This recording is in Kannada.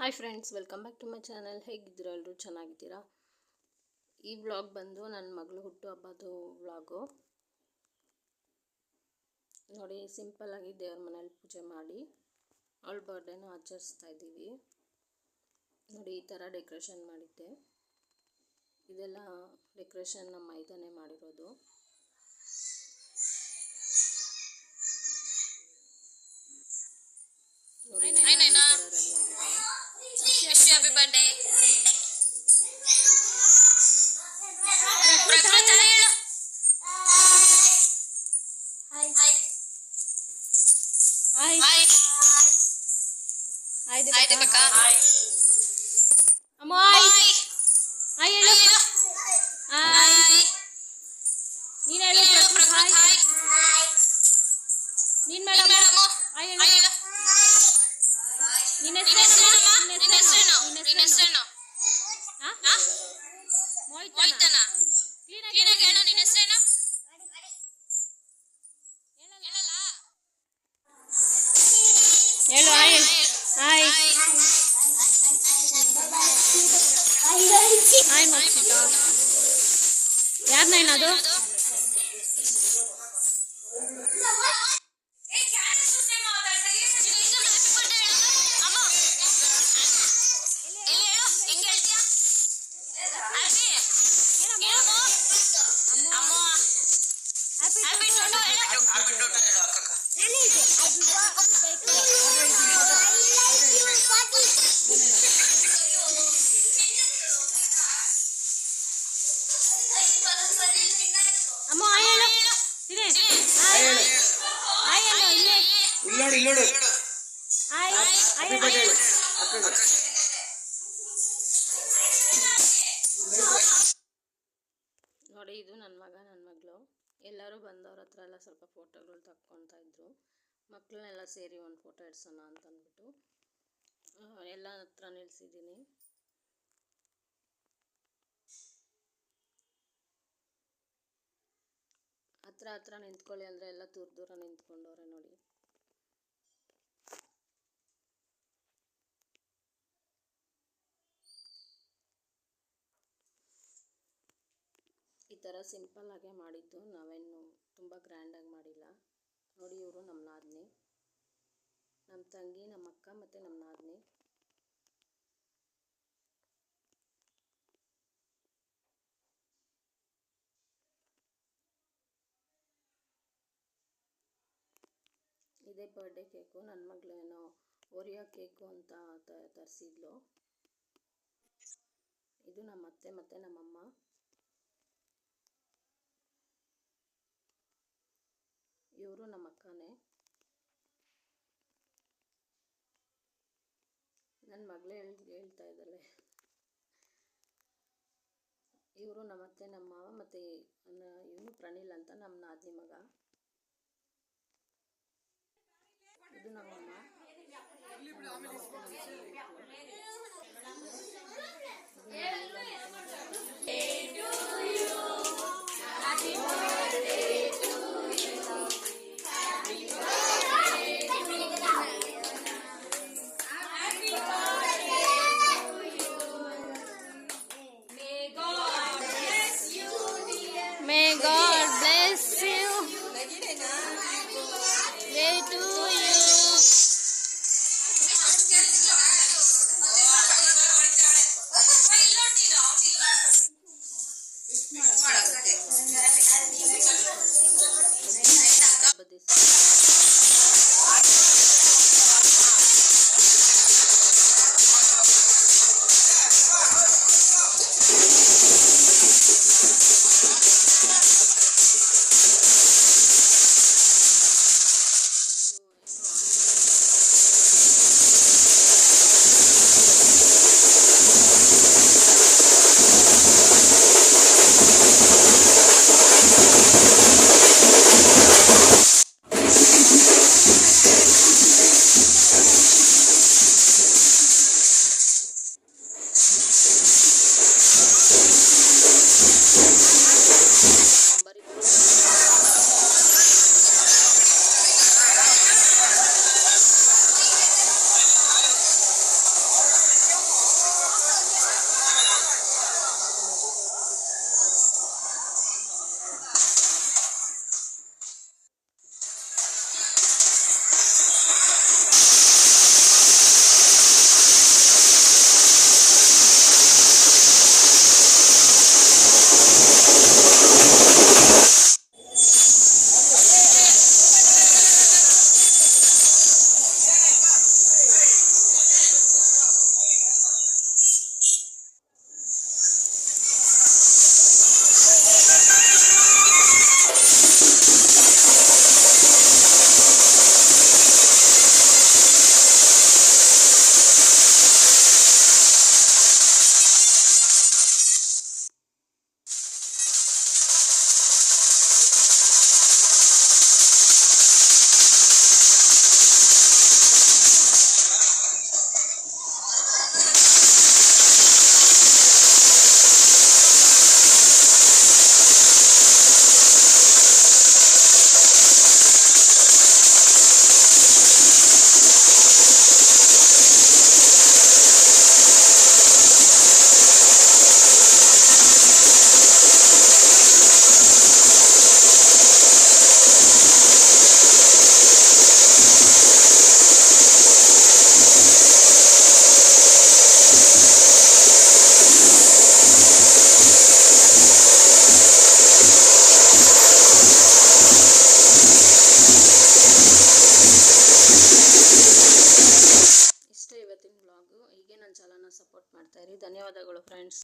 Hi friends, welcome back to my channel. ಹೇಗಿದ್ದೀರಾ? ಎಲ್ಲರೂ ಚೆನ್ನಾಗಿದ್ದೀರಾ? ಈ ವ್ಲಾಗ್ ಬಂದು ನನ್ನ ಮಗಳು ಹುಟ್ಟುಹಬ್ಬದ ವ್ಲಾಗು. ನೋಡಿ, ಸಿಂಪಲ್ಲಾಗಿ ದೇವ್ರ ಮನೇಲಿ ಪೂಜೆ ಮಾಡಿ ಅವಳ ಬರ್ಡೇನ ಆಚರಿಸ್ತಾ ಇದ್ದೀವಿ. ನೋಡಿ, ಈ ಥರ ಡೆಕೋರೇಷನ್ ಮಾಡಿದ್ದೆ. ಇದೆಲ್ಲ ಡೆಕೋರೇಷನ್ ನಮ್ಮ ಮೈದಾನೆ ಮಾಡಿರೋದು. ನೋಡಿ, ರೆಡಿ ಆಗಿದೆ. ಹೇಳು ಹಾಯ್. Hi hi Mokshitha. ಯಾರನ್ನ ಏನದು? ನೋಡಿ, ಇದು ನನ್ನ ಮಗ ನನ್ನ ಮಗಳು. ಎಲ್ಲರೂ ಬಂದವ್ರ ಹತ್ರ ಎಲ್ಲ ಸ್ವಲ್ಪ ಫೋಟೋಗಳು ತಕ್ಕೊತಾ ಇದ್ರು. ಮಕ್ಕಳನ್ನೆಲ್ಲ ಸೇರಿ ಒಂದು ಫೋಟೋ ಇಡ್ಸೋಣ ಅಂತ ಅಂದ್ಬಿಟ್ಟು ಎಲ್ಲ ಹತ್ರ ನಿಲ್ಸಿದ್ದೀನಿ. ಹತ್ರ ನಿಂತ್ಕೊಳ್ಳಿ ಅಂದರೆ ಎಲ್ಲ ದೂರ ನಿಂತ್ಕೊಂಡವ್ರೆ. ನೋಡಿ, ಈ ಥರ ಸಿಂಪಲ್ಲಾಗೆ ಮಾಡಿದ್ದು. ನಾವೇನು ತುಂಬ ಗ್ರ್ಯಾಂಡಾಗಿ ಮಾಡಿಲ್ಲ. ನೋಡಿ, ಇವರು ನಮ್ಮ ನಾದಿನಿ, ನಮ್ಮ ತಂಗಿ, ನಮ್ಮ ಅಕ್ಕ ಮತ್ತು ನಮ್ಮ ನಾದಿನಿ. ಇದೇ ಬರ್ಡೇ ಕೇಕು. ನನ್ನ ಮಗಳು ಏನೋ ಓರಿಯೋ ಕೇಕು ಅಂತ ತರಿಸಿದ್ಲು. ಇದು ನಮ್ಮ ಅತ್ತೆ ಮತ್ತು ನಮ್ಮಮ್ಮ. ಇವರು ನಮ್ಮ ಅಕ್ಕನೇ. ನನ್ನ ಮಗಳೇ ಹೇಳ್ತಾ ಇದ್ದಾಳೆ. ಇವರು ನಮ್ಮ ಅತ್ತೆ, ನಮ್ಮ ಮಾವ, ಮತ್ತು ಇವನು ಪ್ರನಿಲ್ ಅಂತ ನಮ್ಮ ನಾದಿನಿ ಮಗ. ಇದು ನಮ್ಮಮ್ಮ. May God bless you. Way to you. Support ಮಾಡ್ತಾಯಿರಿ. ಧನ್ಯವಾದಗಳು ಫ್ರೆಂಡ್ಸ್.